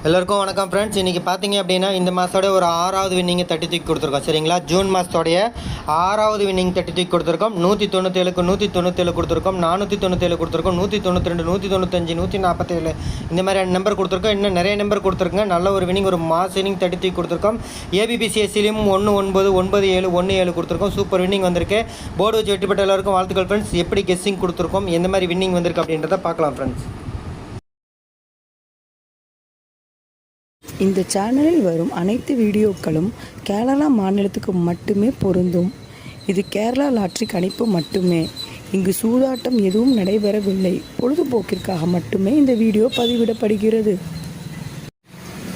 எல்லோருக்கும் வணக்கம் ஃப்ரெண்ட்ஸ். இன்றைக்கி பார்த்தீங்க அப்படின்னா இந்த மாதத்தோட ஒரு 6வது வின்னிங்கை தட்டி தூக்கி கொடுத்துருக்கோம். சரிங்களா, ஜூன் மாதத்தோடைய 6வது வின்னிங் தட்டி தூக்கி கொடுத்துருக்கோம். 197க்கு 197 கொடுத்துருக்கோம், 497 கொடுத்துருக்கோம், 192, 195, 147 இந்த மாதிரியான நம்பர் கொடுத்துருக்கோம். இன்னும் நிறைய நம்பர் கொடுத்துருக்குங்க. நல்ல ஒரு வின்னிங், ஒரு மாஸ் வின்னிங் தட்டி தூக்கி கொடுத்துருக்கோம். ஏபிபிசிஎஸ்சிலையும் 19, 97, 17 கொடுத்துருக்கோம். சூப்பர் வின்னிங் வந்திருக்கு. போர்டு வச்சு வெற்றி பெற்ற எல்லாருக்கும் வாழ்த்துக்கள் ஃப்ரெண்ட்ஸ். எப்படி கெஸ்ஸிங் கொடுத்துருக்கோம், எந்த மாதிரி வின்னிங் வந்திருக்கு அப்படின்றத பார்க்கலாம் ஃப்ரெண்ட்ஸ். இந்த சேனலில் வரும் அனைத்து வீடியோக்களும் கேரளா மாநிலத்துக்கு மட்டுமே பொருந்தும். இது கேரளா லாட்டரி கணிப்பு மட்டுமே. இங்கு சூதாட்டம் எதுவும் நடைபெறவில்லை. பொழுதுபோக்கிற்காக மட்டுமே இந்த video பதிவிடப்படுகிறது.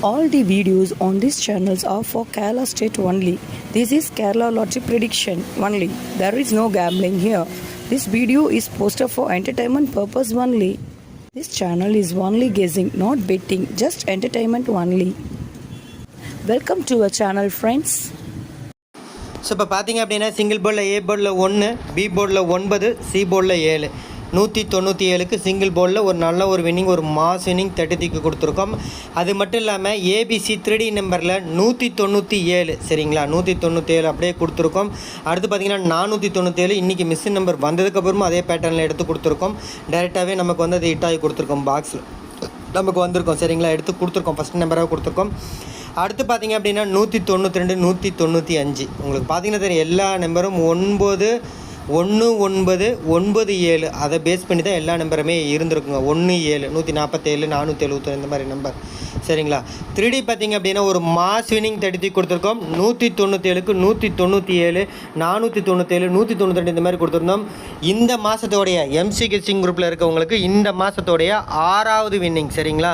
All the videos on these channels are for Kerala state only. This is Kerala lottery prediction only. There is no gambling here. This video is posted for entertainment purpose only. This channel is only guessing, not betting, just entertainment only. Welcome to our channel friends. So இப்போ பார்த்தீங்க அப்படின்னா single போர்டில் ஏ போர்டில் 1, B போர்டில் 9, C போர்டில் 7, 197க்கு single போர்டில் ஒரு நல்ல ஒரு வின்னிங், ஒரு மாஸ் வின்னிங் தட்டி தூக்கி கொடுத்துருக்கோம். அது மட்டும் இல்லாமல் ஏபிசி 3D நம்பரில் 197, சரிங்களா, 197 அப்படியே கொடுத்துருக்கோம். அடுத்து பார்த்திங்கன்னா 497 இன்றைக்கி மிஸ்ஸின் நம்பர் வந்ததுக்கப்புறமா அதே பேட்டர்னில் எடுத்து கொடுத்துருக்கோம். டைரெக்டாகவே நமக்கு வந்து அது ஹிட் ஆகி கொடுத்துருக்கோம். பாக்ஸில் நமக்கு வந்திருக்கோம். சரிங்களா, எடுத்து கொடுத்துருக்கோம். ஃபஸ்ட் நம்பராக கொடுத்துருக்கோம். அடுத்து பார்த்திங்க அப்படின்னா 192, 195 உங்களுக்கு பார்த்திங்கன்னா தெரியும். எல்லா நம்பரும் 9, 1, 9, 9, 7 அதை பேஸ் பண்ணி தான் எல்லா நம்பருமே இருந்திருக்குங்க. 1, 7, 147, 470 இந்த மாதிரி நம்பர். சரிங்களா, 3D பார்த்திங்க அப்படின்னா ஒரு மாஸ் வினிங் தட்டி கொடுத்துருக்கோம். 197க்கு 197, 497, 192 இந்த மாதிரி கொடுத்துருந்தோம். இந்த மாதத்தோடைய எம்சி கெஸ்டிங் குரூப்பில் இருக்கவங்களுக்கு இந்த மாதத்தோடைய 6வது வின்னிங். சரிங்களா,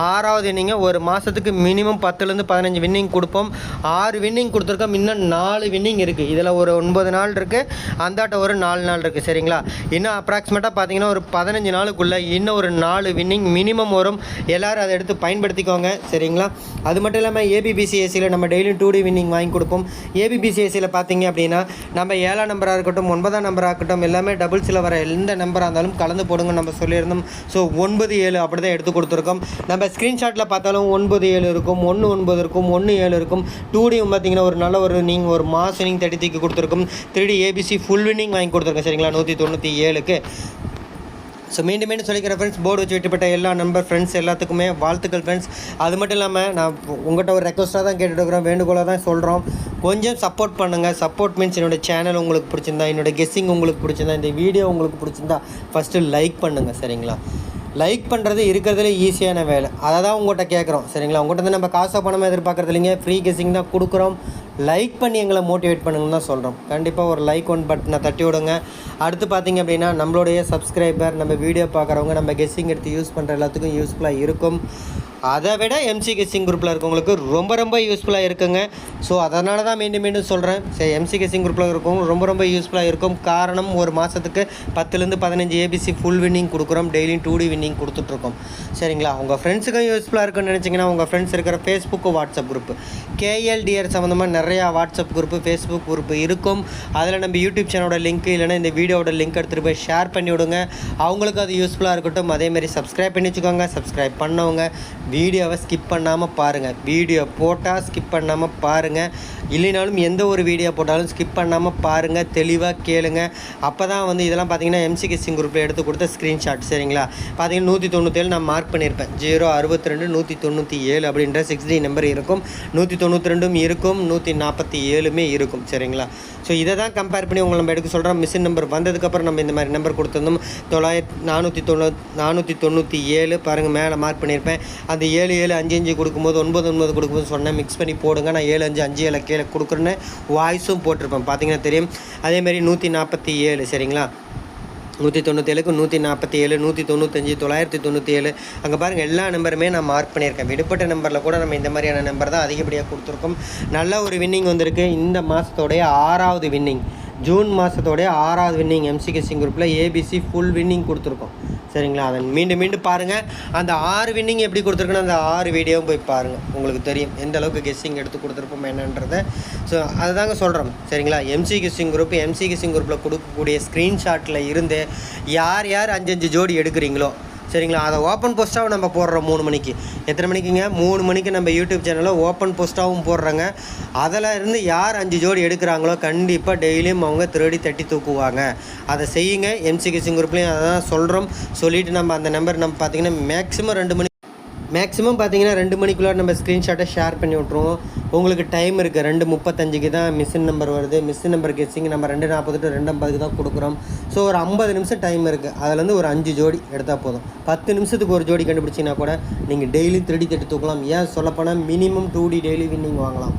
6வது வின்னிங்கை ஒரு மாதத்துக்கு மினிமம் 10லேருந்து 15 வின்னிங் கொடுப்போம். 6 வின்னிங் கொடுத்துருக்கோம். இன்னும் 4 வின்னிங் இருக்குது. இதில் ஒரு 9 நாள் இருக்குது, அந்தாட்ட ஒரு 4 நாள் இருக்குது. சரிங்களா, இன்னும் அப்ராக்சிமேட்டாக பார்த்தீங்கன்னா ஒரு 15 நாளுக்குள்ளே இன்னும் ஒரு 4 வின்னிங் மினிமம் வரும். எல்லோரும் அதை எடுத்து பயன்படுத்திக்கோங்க. சரிங்களா, அது மட்டும் இல்லாமல் ஏபிபிசிஎஸ்சியில் நம்ம டெய்லியும் 2D வின்னிங் வாங்கி கொடுப்போம். ஏபிபிசிஎஸ்சியில் பார்த்தீங்க அப்படின்னா நம்ம 7ஆம் நம்பராக இருக்கட்டும், 9ஆம் நம்பராக இருக்கட்டும், எல்லாமே டபுள்ஸில் வர எந்த நம்பராக இருந்தாலும் கலந்து போடுங்க நம்ம சொல்லியிருந்தோம். ஸோ 9, 7 அப்படி தான் எடுத்து கொடுத்துருக்கோம். நம்ம ஸ்க்ரீன்ஷாட்டில் பார்த்தாலும் 9, 7 இருக்கும், 1, 9 இருக்கும், 1, 7 இருக்கும். 2D பார்த்தீங்கன்னா ஒரு நல்ல ஒரு நீங்கள் ஒரு மாஸ் வின்னிங் தட்டி தூக்கி கொடுத்துருக்கும். 3D ஏபிசி ஃபுல் வின்னிங் வாங்கி கொடுத்துருக்கேன். சரிங்களா, 197க்கு. ஸோ மீண்டும் சொல்லிக்கிறேன் ஃப்ரெண்ட்ஸ், போர்டு வச்சு விட்டுப்பட்ட எல்லா நம்பர் ஃப்ரெண்ட்ஸ் எல்லாத்துக்குமே வாழ்த்துக்கள் ஃப்ரெண்ட்ஸ். அது மட்டும் இல்லாமல் நான் உங்கள்கிட்ட ஒரு ரெக்வஸ்ட்டாக தான் கேட்டுருக்கிறோம், வேண்டுகோளாக தான் சொல்கிறோம். கொஞ்சம் சப்போர்ட் பண்ணுங்கள். சப்போர்ட் மீன்ஸ் என்னோடய சேனல் உங்களுக்கு பிடிச்சிருந்தா, என்னோடய கெஸ்ஸிங் உங்களுக்கு பிடிச்சிருந்தா, இந்த வீடியோ உங்களுக்கு பிடிச்சிருந்தா ஃபஸ்ட்டு லைக் பண்ணுங்கள். சரிங்களா, லைக் பண்ணுறது இருக்கிறதுல ஈஸியான வேலை. அதை தான் உங்கள்கிட்ட கேட்குறோம். சரிங்களா, உங்கள்கிட்ட வந்து நம்ம காசை பணமாக எதிர்பார்க்குறது இல்லைங்க, ஃப்ரீ கெஸ்ஸிங் தான் கொடுக்குறோம். லைக் பண்ணி எங்களை மோட்டிவேட் பண்ணுங்கன்னு தான் சொல்கிறோம். கண்டிப்பாக ஒரு லைக் பட்டனை தட்டி விடுங்க. அடுத்து பார்த்திங்க அப்படின்னா நம்மளுடைய சப்ஸ்கிரைபர், நம்ம வீடியோ பார்க்குறவங்க, நம்ம கெஸ்ஸிங் எடுத்து யூஸ் பண்ணுற எல்லாத்துக்கும் யூஸ்ஃபுல்லாக இருக்கும். அதை விட எம்சி கெஸ்ஸிங் குரூப்பில் இருக்கவங்களுக்கு ரொம்ப யூஸ்ஃபுல்லாக இருக்குங்க. ஸோ அதனால தான் மீண்டும் சொல்கிறேன். சரி, எம்சி கெஸ்ஸிங் குரூப்பில் இருக்கவங்க ரொம்ப யூஸ்ஃபுல்லாக இருக்கும். காரணம், ஒரு மாதத்துக்கு 10லேருந்து 15 ஏபிசி ஃபுல் வின்னிங் கொடுக்குறோம். டெய்லியும் 2D வின்னிங் கொடுத்துட்ருக்கோம். சரிங்களா, உங்கள் ஃப்ரெண்ட்ஸுக்கும் யூஸ்ஃபுல்லாக இருக்குன்னு நினச்சிங்கன்னா உங்கள் ஃப்ரெண்ட்ஸ் இருக்கிற ஃபேஸ்புக்கு, வாட்ஸ்அப் குரூப்பு, கேஎல்டிஆர் சம்மந்தமாக நிறையா வாட்ஸ்அப் குரூப்பு, ஃபேஸ்புக் குரூப்பு இருக்கும். அதில் நம்ம யூடியூப் சேனலோட லிங்க் இல்லைனா இந்த வீடியோட லிங்க் எடுத்துகிட்டு போய் ஷேர் பண்ணி விடுங்க. அவங்களுக்கு அது யூஸ்ஃபுல்லாக இருக்கட்டும். அதேமாதிரி சப்ஸ்கிரைப் பண்ணி வச்சுக்கோங்க. சப்ஸ்கிரைப் பண்ணவங்க வீடியோவை ஸ்கிப் பண்ணாமல் பாருங்கள். வீடியோ போட்டால் ஸ்கிப் பண்ணாமல் பாருங்கள். இல்லைனாலும் எந்த ஒரு வீடியோ போட்டாலும் ஸ்கிப் பண்ணாமல் பாருங்கள். தெளிவாக கேளுங்க. அப்போ தான் வந்து இதெல்லாம் பார்த்தீங்கன்னா எம்சி கெஸ்ஸிங் குரூப்பில் எடுத்து கொடுத்த ஸ்க்ரீன்ஷாட். சரிங்களா, பார்த்தீங்கன்னா 197 நான் மார்க் பண்ணியிருப்பேன். 062 197 அப்படின்ற 6D நம்பர் இருக்கும். 192 இருக்கும், 147 இருக்கும். சரிங்களா, ஸோ இதை தான் கம்பேர் பண்ணி உங்களை நம்ம எடுக்க சொல்கிறோம். மிஷின் நம்பர் வந்ததுக்கப்புறம் நம்ம இந்த மாதிரி நம்பர் கொடுத்துருந்தோம். 497 பாருங்கள், மேலே மார்க் பண்ணியிருப்பேன். அந்த 7, 7, 5, 5 கொடுக்கும்போது 9, 9 கொடுக்கும்போது சொன்னேன் மிக்ஸ் பண்ணி போடுங்க. நான் 7, 5, 5, 7 கீழே கொடுக்குறேன்னு வாய்ஸும் போட்டிருப்பேன். பார்த்தீங்கன்னா தெரியும். அதேமாதிரி 147. சரிங்களா, 197க்கு 147, 195, 997 அங்கே பாருங்கள் எல்லா நம்பருமே நான் மார்க் பண்ணியிருக்கேன். விடுபட்ட நம்பரில் கூட நம்ம இந்த மாதிரியான நம்பர் தான் அதிகப்படியாக கொடுத்துருக்கோம். நல்ல ஒரு வின்னிங் வந்திருக்கு. இந்த மாதத்தோடைய 6வது வின்னிங், ஜூன் மாதத்தோடைய 6வது வின்னிங் எம்சி கெஸ்ஸிங் குரூப்பில் ஏபிசி ஃபுல் வின்னிங் கொடுத்துருக்கோம். சரிங்களா, அதை மீண்டும் பாருங்கள். அந்த 6 வின்னிங் எப்படி கொடுத்துருக்குன்னு அந்த 6 வீடியோவும் போய் பாருங்கள். உங்களுக்கு தெரியும் எந்த அளவுக்கு கெஸ்ஸிங் எடுத்து கொடுத்துருப்போம் என்னன்றதை. ஸோ அதுதாங்க சொல்கிறோம். சரிங்களா, எம்சி கெஸ்ஸிங் குரூப்பில் கொடுக்கக்கூடிய ஸ்க்ரீன்ஷாட்டில் இருந்து யார் 5 ஜோடி எடுக்கிறீங்களோ, சரிங்களா. அதை ஓப்பன் போஸ்ட்டாகவும் நம்ம போடுறோம் 3 மணிக்கு. எத்தனை மணிக்குங்க? 3 மணிக்கு நம்ம யூடியூப் சேனலில் ஓப்பன் போஸ்ட்டாகவும் போடுறோங்க. அதில் இருந்து யார் 5 ஜோடி எடுக்கிறாங்களோ கண்டிப்பாக டெய்லியும் அவங்க திருடி தட்டி தூக்குவாங்க. அதை செய்யுங்க. எம்சிகே சிங் குரூப்லேயும் அதை தான் சொல்கிறோம். சொல்லிவிட்டு நம்ம அந்த நம்பர் நம்ம பார்த்திங்கன்னா மேக்ஸிமம் பார்த்தீங்கன்னா 2 மணிக்குள்ளே நம்ம ஸ்க்ரீன்ஷாட்டை ஷேர் பண்ணி விட்ருவோம். உங்களுக்கு டைம் இருக்குது. 2:35க்கு தான் மிஷின் நம்பர் வருது. மிஷின் நம்பர் கெஸ்ஸிங் நம்ம 2:40 to 2:50க்கு தான் கொடுக்குறோம். ஸோ ஒரு 50 நிமிஷம் டைம் இருக்குது. அதுலேருந்து ஒரு 5 ஜோடி எடுத்தால் போதும். 10 நிமிஷத்துக்கு ஒரு ஜோடி கண்டுபிடிச்சிங்கன்னா கூட நீங்கள் டெய்லி திருடி தட்டி தூக்கலாம். ஏன் சொல்லப்போனால் மினிமம் 2D டெய்லி வின்னிங் வாங்கலாம்.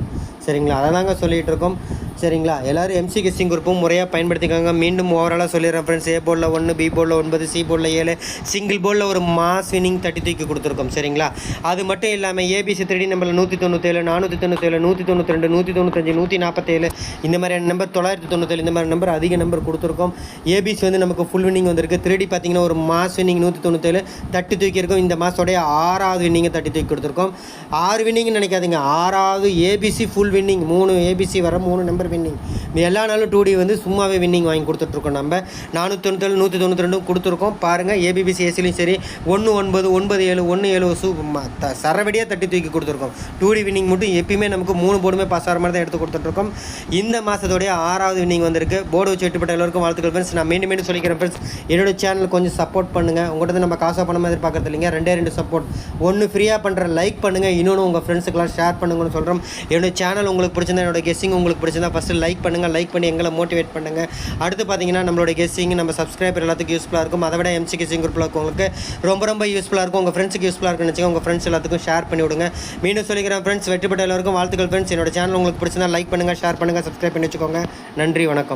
சரிங்களா. அதை தாங்க சொல்லிகிட்டு இருக்கோம். சரிங்களா. எல்லோரும் எம்சிகே சிங் குரூப்பும் முறையாக பயன்படுத்திக்காங்க. மீண்டும் ஓவராலாக சொல்லிடுறேன் ஃப்ரெண்ட்ஸ். ஏ போர்டில் 1, பி போர்டில் 9, சி போர்டில் 7, சிங்கிள் போர்டில் ஒரு மாஸ் வின்னிங் தட்டி தூக்கி கொடுத்துருக்கோம். சரிங்களா. அது மட்டும் இல்லாமல் ஏபிசி 3D நம்பரில் 197, 497, 192, 195, 147 இந்த மாதிரியான நம்பர் 997 இந்த மாதிரி நம்பர் அதிக நம்பர் கொடுத்துருக்கோம். ஏபிசி வந்து நமக்கு ஃபுல் வின்னிங் வந்திருக்கு. 3D பார்த்தீங்கன்னா ஒரு மாஸ் வின்னிங் 197 தட்டி தூக்கியிருக்கோம். இந்த மாதத்தோடைய 6வது வின்னிங்கை தட்டி தூக்கி கொடுத்துருக்கோம். 6 வின்னிங்னு நினைக்காதீங்க, 6வது ஏபிசி ஃபுல் வின்னிங். 3 ஏபிசி வர 3 நம்பர் வின்னிங். எல்லா நாளும் 2D வந்து சும்மாவே வின்னிங் வாங்கி கொடுத்துட்ருக்கோம். நம்ம 497, 192 கொடுத்துருக்கோம். பாருங்கள், ஏபிபிசி ஏசிலையும் சரி 19, 97, 17 சரவடியாக தட்டி தூக்கி கொடுத்துருக்கோம். 2D வின்னிங் மட்டும் எப்பயுமே நமக்கு 3 போர்டுமே பாஸ் ஆகிற மாதிரி தான் எடுத்து கொடுத்துட்ருக்கோம். இந்த மாதத்தோடைய 6வது வின்னிங் வந்திருக்கு. போர்டு வச்சு வெட்டுப்பட்ட எல்லோருக்கும் வாழ்த்துக்கள் ஃப்ரெண்ட்ஸ். நான் மீண்டும் சொல்லிக்கிறேன் ஃப்ரெண்ட்ஸ், என்னோட சேனல் கொஞ்சம் சப்போர்ட் பண்ணுங்கள். உங்கள்கிட்ட நம்ம காசாக பண்ண மாதிரி பார்க்கறது இல்லைங்க. 2 சப்போர்ட். ஒன்று ஃப்ரீயாக பண்ணுற லைக் பண்ணுங்கள், இன்னொன்று உங்கள் ஃப்ரெண்ட்ஸுக்கெல்லாம் ஷேர் பண்ணுங்கன்னு சொல்கிறோம். என்னோட சேனல் உங்களுக்கு பிடிச்சிருந்தா, என்னோட கெஸ்ஸிங் உங்களுக்கு பிடிச்சிருந்தா ஃபஸ்ட்டு லைக் பண்ணுங்கள். லைக் பண்ணி எங்களை மோட்டிவேட் பண்ணுங்கள். அடுத்து பார்த்தீங்கன்னா நம்மளோட கெஸ்ஸிங் நம்ம சப்ஸ்கிரைபர் எல்லாத்துக்கும் யூஸ்ஃபுல்லாக இருக்கும். அதை விட எம்சிகே சிங் குரூப்பில் உங்களுக்கு ரொம்ப யூஸ்ஃபுல்லாக இருக்கும். உங்கள் ஃப்ரெண்ட்ஸுக்கு யூஸ்ஃபுல்லாக இருக்குன்னு வச்சுக்கோங்க. உங்கள் ஃப்ரெண்ட்ஸ் எல்லாத்துக்கும் ஷேர் பண்ணி விடுங்க. மீண்டும் சொல்லிக்கிறேன் ஃப்ரெண்ட்ஸ், வெற்றிப்பட்ட எல்லாருக்கும் வாழ்த்துக்கள் ஃப்ரெண்ட்ஸ். என்னோட சேனல் உங்களுக்கு பிடிச்சிருந்தா லைக் பண்ணுங்கள், ஷேர் பண்ணுங்கள், சப்ஸ்கிரைப் பண்ணி வச்சுக்கோங்க. நன்றி, வணக்கம்.